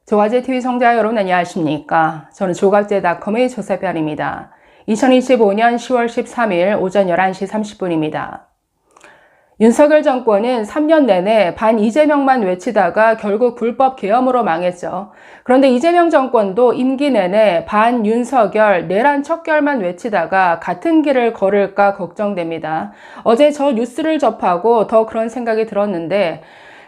조가제TV 시청자 여러분 안녕하십니까? 저는 조가제닷컴의 조세별입니다. 2025년 10월 13일 오전 11시 30분입니다. 윤석열 정권은 3년 내내 반 이재명만 외치다가 결국 불법 계엄으로 망했죠. 그런데 이재명 정권도 임기 내내 반 윤석열 내란 척결만 외치다가 같은 길을 걸을까 걱정됩니다. 어제 저 뉴스를 접하고 더 그런 생각이 들었는데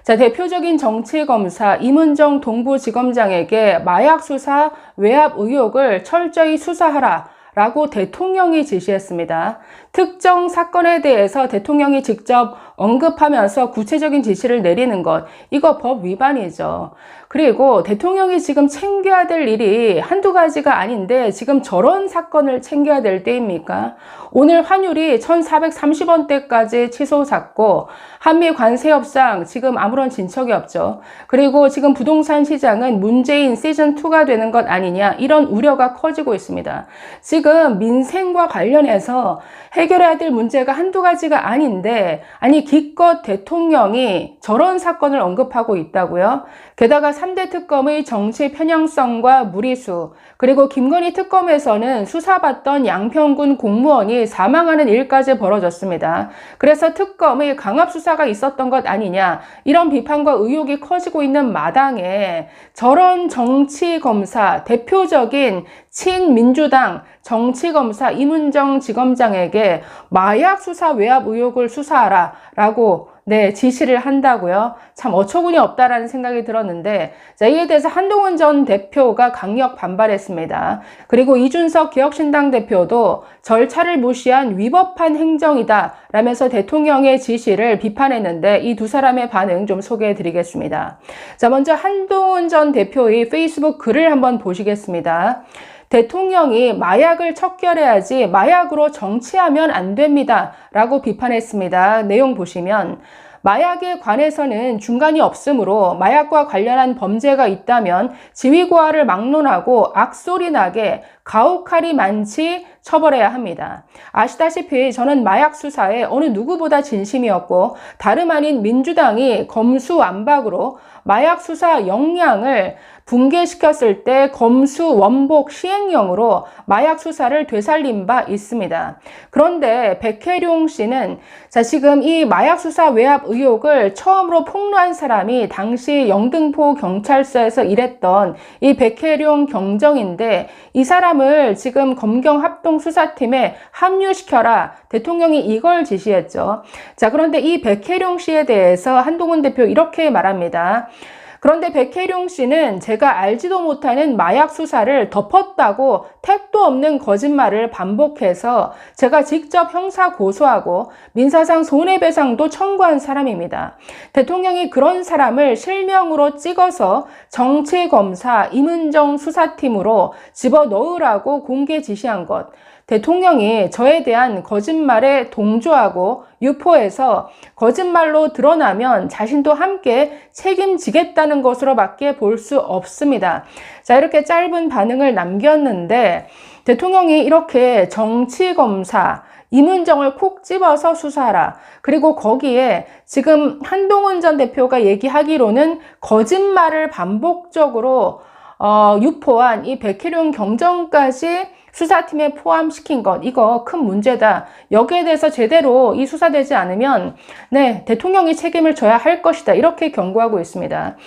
대표적인 정치검사 이문정 동부지검장에게 마약 수사 외압 의혹을 철저히 수사하라 라고 대통령이 지시했습니다. 특정 사건에 대해서 대통령이 직접 언급하면서 구체적인 지시를 내리는 것, 이거 법 위반이죠. 그리고 대통령이 지금 챙겨야 될 일이 한두 가지가 아닌데 지금 저런 사건을 챙겨야 될 때입니까? 오늘 환율이 1,430원대까지 치솟았고 한미 관세 협상 지금 아무런 진척이 없죠. 그리고 지금 부동산 시장은 문재인 시즌2가 되는 것 아니냐, 이런 우려가 커지고 있습니다. 지금 민생과 관련해서 해결해야 될 문제가 한두 가지가 아닌데, 아니 기껏 대통령이 저런 사건을 언급하고 있다고요? 게다가 3대 특검의 정치 편향성과 무리수, 그리고 김건희 특검에서는 수사받던 양평군 공무원이 사망하는 일까지 벌어졌습니다. 그래서 특검의 강압 수사가 있었던 것 아니냐, 이런 비판과 의혹이 커지고 있는 마당에 저런 정치검사, 대표적인 친민주당 정치검사 이문정 지검장에게 마약 수사 외압 의혹을 수사하라 라고 지시를 한다고요? 참 어처구니 없다라는 생각이 들었는데, 이에 대해서 한동훈 전 대표가 강력 반발했습니다. 그리고 이준석 개혁신당 대표도 절차를 무시한 위법한 행정이다 라면서 대통령의 지시를 비판했는데, 이 두 사람의 반응 좀 소개해 드리겠습니다. 먼저 한동훈 전 대표의 페이스북 글을 한번 보시겠습니다. 대통령이 마약을 척결해야지 마약으로 정치하면 안 됩니다 라고 비판했습니다. 내용 보시면, 마약에 관해서는 중간이 없으므로 마약과 관련한 범죄가 있다면 지위고하를 막론하고 악소리 나게 가혹할이 많지 처벌해야 합니다. 아시다시피 저는 마약 수사에 어느 누구보다 진심이었고, 다름 아닌 민주당이 검수완박으로 마약 수사 역량을 붕괴시켰을 때 검수 원복 시행령으로 마약 수사를 되살린 바 있습니다. 그런데 백혜룡 씨는 지금 이 마약 수사 외압 의혹을 처음으로 폭로한 사람이 당시 영등포 경찰서에서 일했던 이 백혜룡 경정인데, 이 사람을 지금 검경 합동 수사팀에 합류시켜라, 대통령이 이걸 지시했죠. 그런데 이 백혜룡 씨에 대해서 한동훈 대표 이렇게 말합니다. 그런데 백혜룡 씨는 제가 알지도 못하는 마약 수사를 덮었다고 택도 없는 거짓말을 반복해서 제가 직접 형사 고소하고 민사상 손해배상도 청구한 사람입니다. 대통령이 그런 사람을 실명으로 찍어서 정치검사 이문정 수사팀으로 집어넣으라고 공개 지시한 것, 대통령이 저에 대한 거짓말에 동조하고 유포해서 거짓말로 드러나면 자신도 함께 책임지겠다는 것으로밖에 볼 수 없습니다. 이렇게 짧은 반응을 남겼는데, 대통령이 이렇게 정치검사 이문정을 콕 집어서 수사하라, 그리고 거기에 지금 한동훈 전 대표가 얘기하기로는 거짓말을 반복적으로 유포한 이 백혜룡 경정까지 수사팀에 포함시킨 것, 이거 큰 문제다. 여기에 대해서 제대로 이 수사되지 않으면 대통령이 책임을 져야 할 것이다, 이렇게 경고하고 있습니다.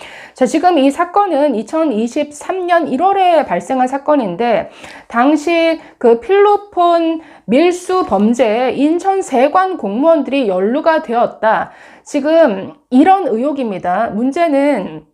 지금 이 사건은 2023년 1월에 발생한 사건인데, 당시 그 필로폰 밀수 범죄에 인천 세관 공무원들이 연루가 되었다, 지금 이런 의혹입니다. 문제는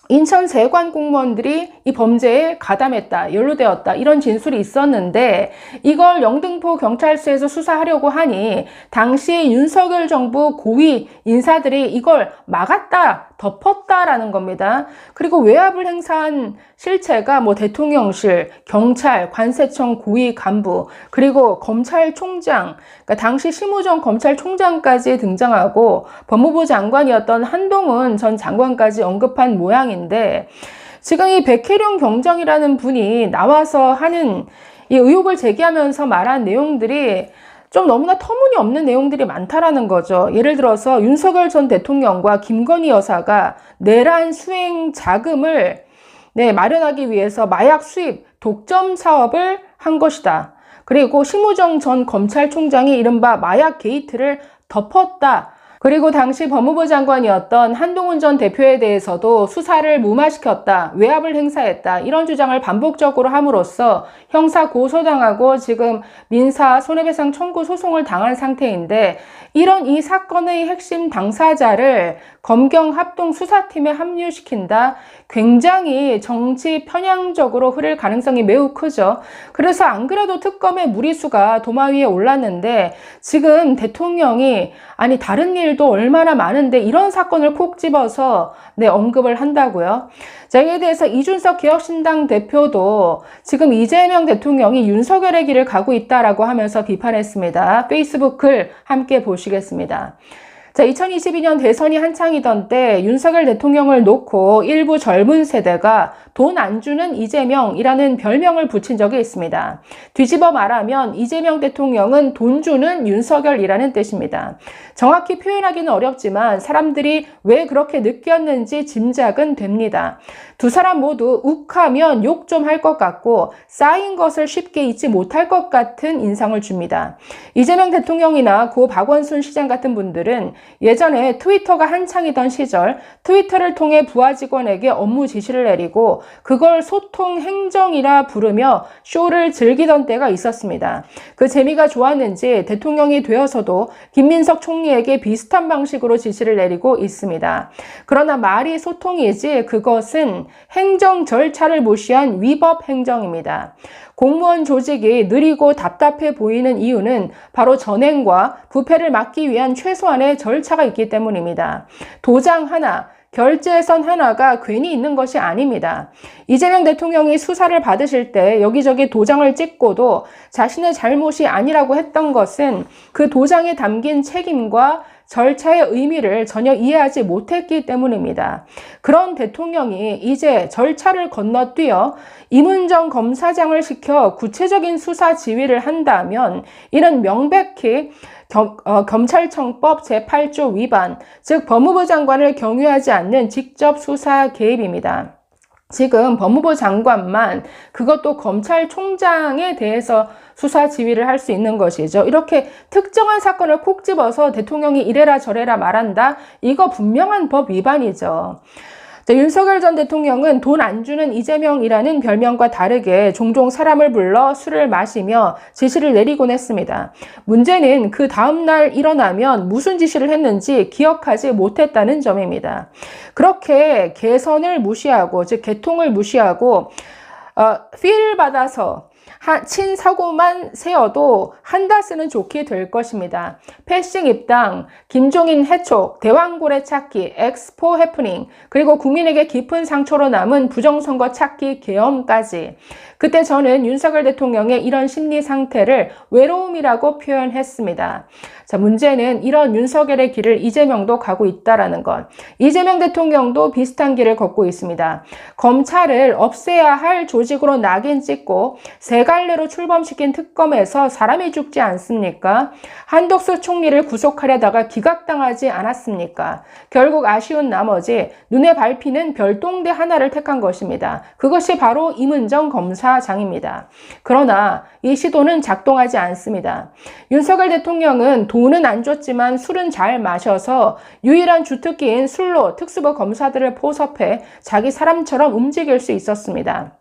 인천 세관 공무원들이 이 범죄에 가담했다, 연루되었다, 이런 진술이 있었는데, 이걸 영등포 경찰서에서 수사하려고 하니 당시 윤석열 정부 고위 인사들이 이걸 막았다, 덮었다라는 겁니다. 그리고 외압을 행사한 실체가 대통령실, 경찰, 관세청 고위 간부, 그리고 검찰총장, 그러니까 당시 심우정 검찰총장까지 등장하고 법무부 장관이었던 한동훈 전 장관까지 언급한 모양인데, 지금 이 백혜룡 경정이라는 분이 나와서 하는 이 의혹을 제기하면서 말한 내용들이 좀 너무나 터무니없는 내용들이 많다라는 거죠. 예를 들어서 윤석열 전 대통령과 김건희 여사가 내란 수행 자금을 마련하기 위해서 마약 수입, 독점 사업을 한 것이다. 그리고 심우정 전 검찰총장이 이른바 마약 게이트를 덮었다. 그리고 당시 법무부 장관이었던 한동훈 전 대표에 대해서도 수사를 무마시켰다, 외압을 행사했다, 이런 주장을 반복적으로 함으로써 형사 고소당하고 지금 민사 손해배상 청구 소송을 당한 상태인데, 이런 이 사건의 핵심 당사자를 검경 합동 수사팀에 합류시킨다? 굉장히 정치 편향적으로 흐를 가능성이 매우 크죠. 그래서 안 그래도 특검의 무리수가 도마 위에 올랐는데, 지금 대통령이 아니 다른 일도 얼마나 많은데 이런 사건을 콕 집어서 언급을 한다고요. 자, 이에 대해서 이준석 개혁신당 대표도 지금 이재명 대통령이 윤석열의 길을 가고 있다라고 하면서 비판했습니다. 페이스북 글 함께 보시겠습니다. 자, 2022년 대선이 한창이던 때 윤석열 대통령을 놓고 일부 젊은 세대가 돈 안 주는 이재명이라는 별명을 붙인 적이 있습니다. 뒤집어 말하면 이재명 대통령은 돈 주는 윤석열이라는 뜻입니다. 정확히 표현하기는 어렵지만 사람들이 왜 그렇게 느꼈는지 짐작은 됩니다. 두 사람 모두 욱하면 욕 좀 할 것 같고 쌓인 것을 쉽게 잊지 못할 것 같은 인상을 줍니다. 이재명 대통령이나 고 박원순 시장 같은 분들은 예전에 트위터가 한창이던 시절 트위터를 통해 부하 직원에게 업무 지시를 내리고 그걸 소통 행정이라 부르며 쇼를 즐기던 때가 있었습니다. 그 재미가 좋았는지 대통령이 되어서도 김민석 총리에게 비슷한 방식으로 지시를 내리고 있습니다. 그러나 말이 소통이지 그것은 행정 절차를 무시한 위법 행정입니다. 공무원 조직이 느리고 답답해 보이는 이유는 바로 전행과 부패를 막기 위한 최소한의 절차가 있기 때문입니다. 도장 하나, 결제선 하나가 괜히 있는 것이 아닙니다. 이재명 대통령이 수사를 받으실 때 여기저기 도장을 찍고도 자신의 잘못이 아니라고 했던 것은 그 도장에 담긴 책임과 절차의 의미를 전혀 이해하지 못했기 때문입니다. 그런 대통령이 이제 절차를 건너뛰어 임은정 검사장을 시켜 구체적인 수사 지휘를 한다면 이는 명백히 검찰청법 제8조 위반, 즉 법무부 장관을 경유하지 않는 직접 수사 개입입니다. 지금 법무부 장관만, 그것도 검찰총장에 대해서 수사 지휘를 할 수 있는 것이죠. 이렇게 특정한 사건을 콕 집어서 대통령이 이래라 저래라 말한다? 이거 분명한 법 위반이죠. 자, 윤석열 전 대통령은 돈 안 주는 이재명이라는 별명과 다르게 종종 사람을 불러 술을 마시며 지시를 내리곤 했습니다. 문제는 그 다음날 일어나면 무슨 지시를 했는지 기억하지 못했다는 점입니다. 그렇게 개선을 무시하고, 즉 개통을 무시하고 필 받아서 친사고만 세워도 한다스는 좋게 될 것입니다. 패싱 입당, 김종인 해촉, 대왕고래 찾기, 엑스포 해프닝, 그리고 국민에게 깊은 상처로 남은 부정선거 찾기 계엄까지. 그때 저는 윤석열 대통령의 이런 심리 상태를 외로움이라고 표현했습니다. 자, 문제는 이런 윤석열의 길을 이재명도 가고 있다라는 것. 이재명 대통령도 비슷한 길을 걷고 있습니다. 검찰을 없애야 할 조직으로 낙인 찍고 세 갈래로 출범시킨 특검에서 사람이 죽지 않습니까? 한덕수 총리를 구속하려다가 기각당하지 않았습니까? 결국 아쉬운 나머지 눈에 밟히는 별동대 하나를 택한 것입니다. 그것이 바로 임은정 검사장입니다. 그러나 이 시도는 작동하지 않습니다. 윤석열 대통령은 돈은 안 줬지만 술은 잘 마셔서 유일한 주특기인 술로 특수부 검사들을 포섭해 자기 사람처럼 움직일 수 있었습니다.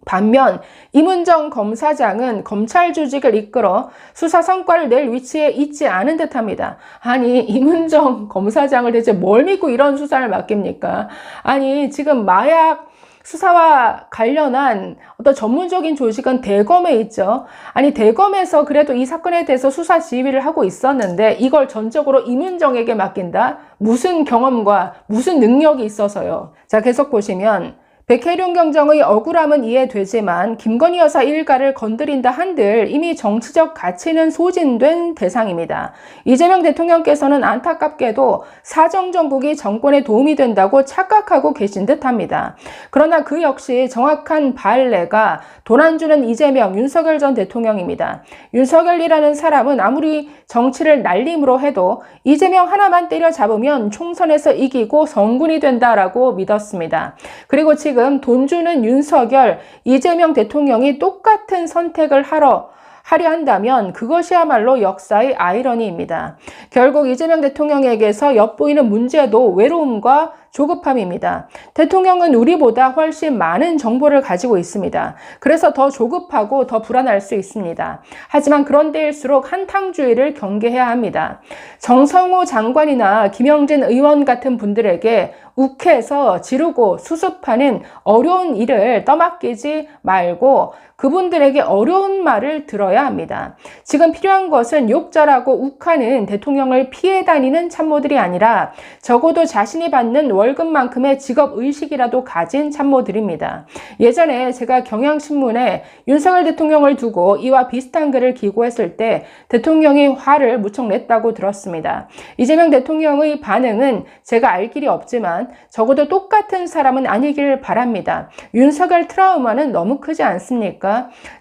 반면 임은정 검사장은 검찰 조직을 이끌어 수사 성과를 낼 위치에 있지 않은 듯합니다. 아니, 임은정 검사장을 대체 뭘 믿고 이런 수사를 맡깁니까? 아니, 지금 마약 수사와 관련한 어떤 전문적인 조직은 대검에 있죠. 아니, 대검에서 그래도 이 사건에 대해서 수사 지휘를 하고 있었는데 이걸 전적으로 임은정에게 맡긴다? 무슨 경험과 무슨 능력이 있어서요? 자, 계속 보시면 백혜룡 경정의 억울함은 이해되지만 김건희 여사 일가를 건드린다 한들 이미 정치적 가치는 소진된 대상입니다. 이재명 대통령께서는 안타깝게도 사정정국이 정권에 도움이 된다고 착각하고 계신 듯합니다. 그러나 그 역시 정확한 발레가 돈 안 주는 이재명, 윤석열 전 대통령입니다. 윤석열이라는 사람은 아무리 정치를 날림으로 해도 이재명 하나만 때려잡으면 총선에서 이기고 성군이 된다라고 믿었습니다. 그리고 지금 지금 돈 주는 윤석열, 이재명 대통령이 똑같은 선택을 하려 한다면 그것이야말로 역사의 아이러니입니다. 결국 이재명 대통령에게서 엿보이는 문제도 외로움과 조급함입니다. 대통령은 우리보다 훨씬 많은 정보를 가지고 있습니다. 그래서 더 조급하고 더 불안할 수 있습니다. 하지만 그런 때일수록 한탕주의를 경계해야 합니다. 정성호 장관이나 김영진 의원 같은 분들에게 욱해서 지르고 수습하는 어려운 일을 떠맡기지 말고 그분들에게 어려운 말을 들어야 합니다. 지금 필요한 것은 욕설하고 욱하는 대통령을 피해 다니는 참모들이 아니라 적어도 자신이 받는 월급만큼의 직업의식이라도 가진 참모들입니다. 예전에 제가 경향신문에 윤석열 대통령을 두고 이와 비슷한 글을 기고했을 때 대통령이 화를 무척 냈다고 들었습니다. 이재명 대통령의 반응은 제가 알 길이 없지만 적어도 똑같은 사람은 아니길 바랍니다. 윤석열 트라우마는 너무 크지 않습니까?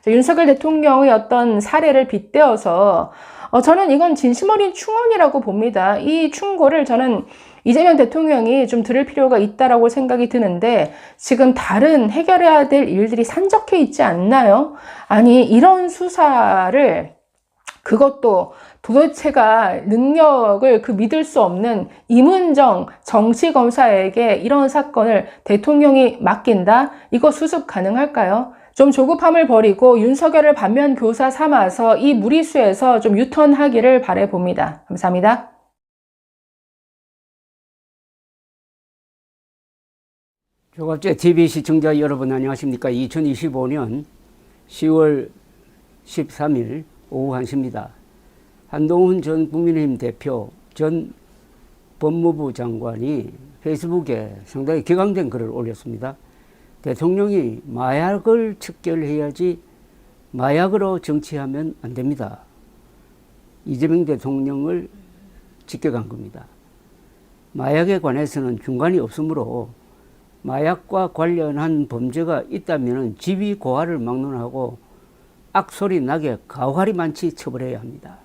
윤석열 대통령의 어떤 사례를 빗대어서 저는 이건 진심 어린 충언이라고 봅니다. 이 충고를 저는 이재명 대통령이 좀 들을 필요가 있다라고 생각이 드는데 지금 다른 해결해야 될 일들이 산적해 있지 않나요? 아니 이런 수사를 그것도 도대체가 능력을 믿을 수 없는 임은정 정치검사에게 이런 사건을 대통령이 맡긴다? 이거 수습 가능할까요? 좀 조급함을 버리고 윤석열을 반면 교사 삼아서 이 무리수에서 좀 유턴하기를 바라봅니다. 감사합니다. 조갑제 TV 시청자 여러분 안녕하십니까. 2025년 10월 13일 오후 1시입니다. 한동훈 전 국민의힘 대표 전 법무부 장관이 페이스북에 상당히 격앙된 글을 올렸습니다. 대통령이 마약을 척결해야지 마약으로 정치하면 안 됩니다. 이재명 대통령을 직격한 겁니다. 마약에 관해서는 중간이 없으므로 마약과 관련한 범죄가 있다면 지위 고하를 막론하고 악소리 나게 가혹하리 많지 처벌해야 합니다.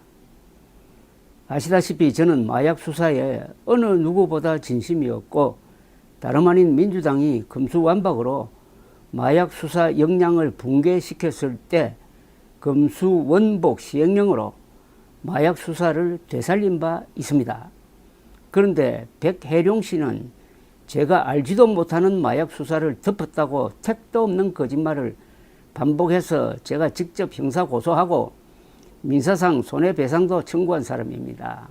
아시다시피 저는 마약 수사에 어느 누구보다 진심이었고 다름 아닌 민주당이 금수완박으로 마약 수사 역량을 붕괴시켰을 때 금수원복 시행령으로 마약 수사를 되살린 바 있습니다. 그런데 백혜룡 씨는 제가 알지도 못하는 마약 수사를 덮었다고 택도 없는 거짓말을 반복해서 제가 직접 형사 고소하고 민사상 손해배상도 청구한 사람입니다.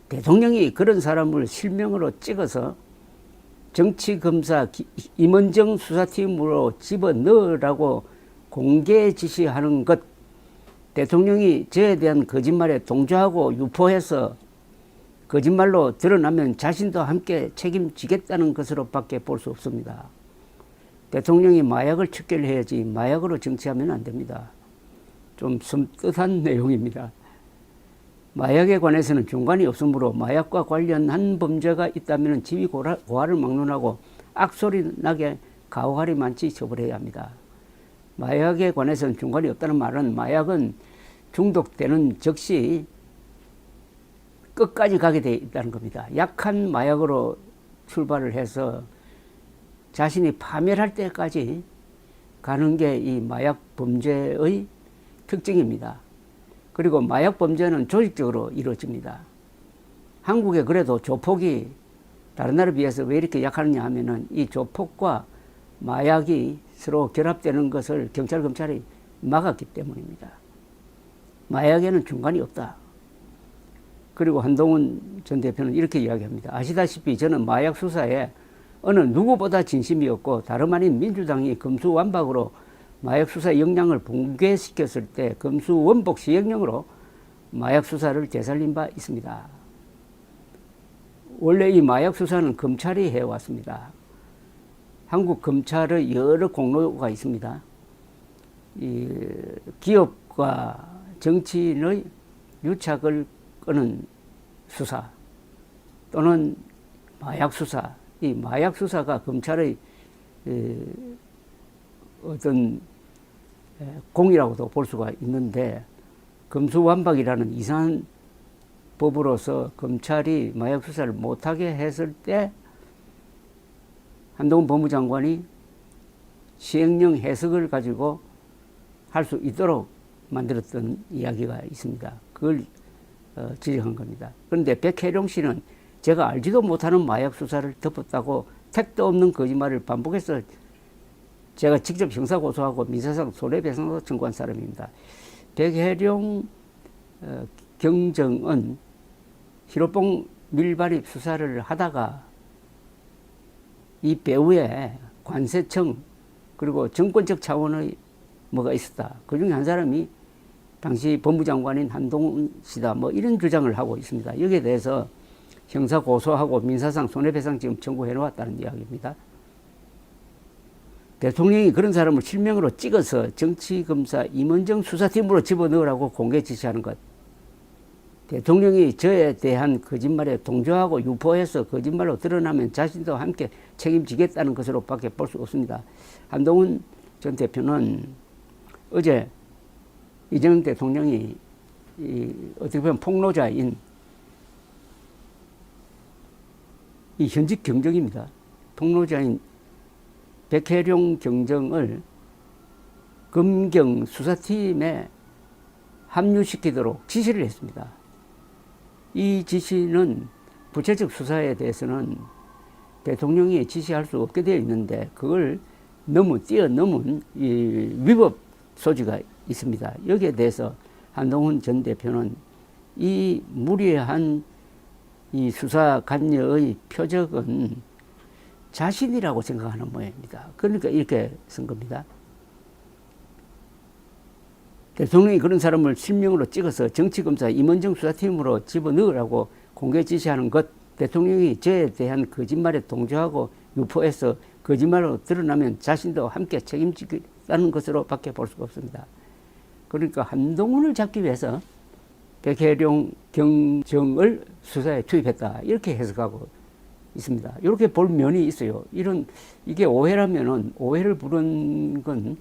대통령이 그런 사람을 실명으로 찍어서 정치검사 임은정 수사팀으로 집어넣으라고 공개 지시하는 것, 대통령이 저에 대한 거짓말에 동조하고 유포해서 거짓말로 드러나면 자신도 함께 책임지겠다는 것으로 밖에 볼 수 없습니다. 대통령이 마약을 척결해야지 마약으로 정치하면 안 됩니다. 좀 섬뜩한 내용입니다. 마약에 관해서는 중간이 없으므로 마약과 관련한 범죄가 있다면 지위 고하를 막론하고 악소리 나게 가혹하리 많지 처벌해야 합니다. 마약에 관해서는 중간이 없다는 말은 마약은 중독되는 즉시 끝까지 가게 되어 있다는 겁니다. 약한 마약으로 출발을 해서 자신이 파멸할 때까지 가는 게 이 마약 범죄의 특징입니다. 그리고 마약 범죄는 조직적으로 이루어집니다. 한국에 그래도 조폭이 다른 나라에 비해서 왜 이렇게 약하느냐 하면은 이 조폭과 마약이 서로 결합되는 것을 경찰, 검찰이 막았기 때문입니다. 마약에는 중간이 없다. 그리고 한동훈 전 대표는 이렇게 이야기합니다. 아시다시피 저는 마약 수사에 어느 누구보다 진심이었고 다름 아닌 민주당이 금수완박으로 마약 수사 역량을 붕괴시켰을 때 금수원복 시행령으로 마약 수사를 되살린 바 있습니다. 원래 이 마약 수사는 검찰이 해왔습니다. 한국 검찰의 여러 공로가 있습니다. 이 기업과 정치인의 유착을 끄는 수사 또는 마약 수사, 이 마약 수사가 검찰의 어떤 공이라고도 볼 수가 있는데 금수완박이라는 이상한 법으로서 검찰이 마약 수사를 못하게 했을 때 한동훈 법무장관이 시행령 해석을 가지고 할 수 있도록 만들었던 이야기가 있습니다. 그걸 지적한 겁니다. 그런데 백혜룡 씨는 제가 알지도 못하는 마약 수사를 덮었다고 택도 없는 거짓말을 반복해서 제가 직접 형사고소하고 민사상 손해배상도 청구한 사람입니다. 백혜룡 경정은 히로뽕 밀발입 수사를 하다가 이 배후에 관세청 그리고 정권적 차원의 뭐가 있었다. 그 중에 한 사람이 당시 법무장관인 한동훈 씨다. 뭐 이런 주장을 하고 있습니다. 여기에 대해서 형사고소하고 민사상 손해배상 지금 청구해 놓았다는 이야기입니다. 대통령이 그런 사람을 실명으로 찍어서 정치검사 임원정 수사팀으로 집어넣으라고 공개 지시하는 것. 대통령이 저에 대한 거짓말에 동조하고 유포해서 거짓말로 드러나면 자신도 함께 책임지겠다는 것으로 밖에 볼 수 없습니다. 한동훈 전 대표는 어제 이재명 대통령이 어떻게 보면 폭로자인 이 현직 경정입니다. 폭로자인 백혜룡 경정을 검경 수사팀에 합류시키도록 지시를 했습니다. 이 지시는 부채적 수사에 대해서는 대통령이 지시할 수 없게 되어 있는데 그걸 너무 뛰어넘은 이 위법 소지가 있습니다. 여기에 대해서 한동훈 전 대표는 이 무리한 이 수사 관여의 표적은 자신이라고 생각하는 모양입니다. 그러니까 이렇게 쓴 겁니다. 대통령이 그런 사람을 실명으로 찍어서 정치검사 임원정 수사팀으로 집어넣으라고 공개 지시하는 것, 대통령이 저에 대한 거짓말에 동조하고 유포해서 거짓말로 드러나면 자신도 함께 책임지겠다는 것으로 밖에 볼 수가 없습니다. 그러니까 한동훈을 잡기 위해서 백혜룡 경정을 수사에 투입했다. 이렇게 해석하고 있습니다. 이렇게 볼 면이 있어요. 이게 오해라면은 오해를 부른 건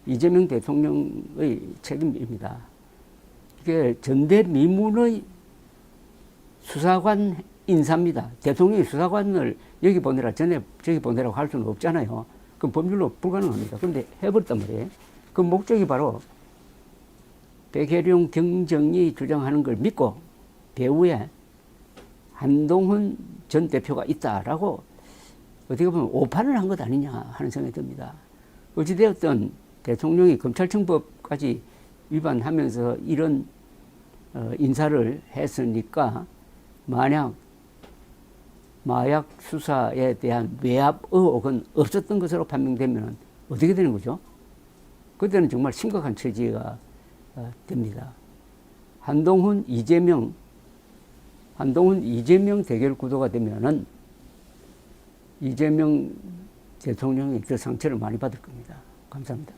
이재명 대통령의 책임입니다. 이게 전대미문의 수사관 인사입니다. 대통령이 수사관을 여기 보내라, 저기 보내라고 할 수는 없잖아요. 그건 법률로 불가능합니다. 그런데 해버렸단 말이에요. 그 목적이 바로 백혜룡 경정이 주장하는 걸 믿고 배후에 한동훈 전 대표가 있다라고 어떻게 보면 오판을 한 것 아니냐 하는 생각이 듭니다. 어찌되었든 대통령이 검찰청법까지 위반하면서 이런 인사를 했으니까 만약 마약 수사에 대한 외압 의혹은 없었던 것으로 판명되면 어떻게 되는 거죠? 그때는 정말 심각한 처지가 됩니다. 한동훈 이재명 대결 구도가 되면은 이재명 대통령이 그 상처를 많이 받을 겁니다. 감사합니다.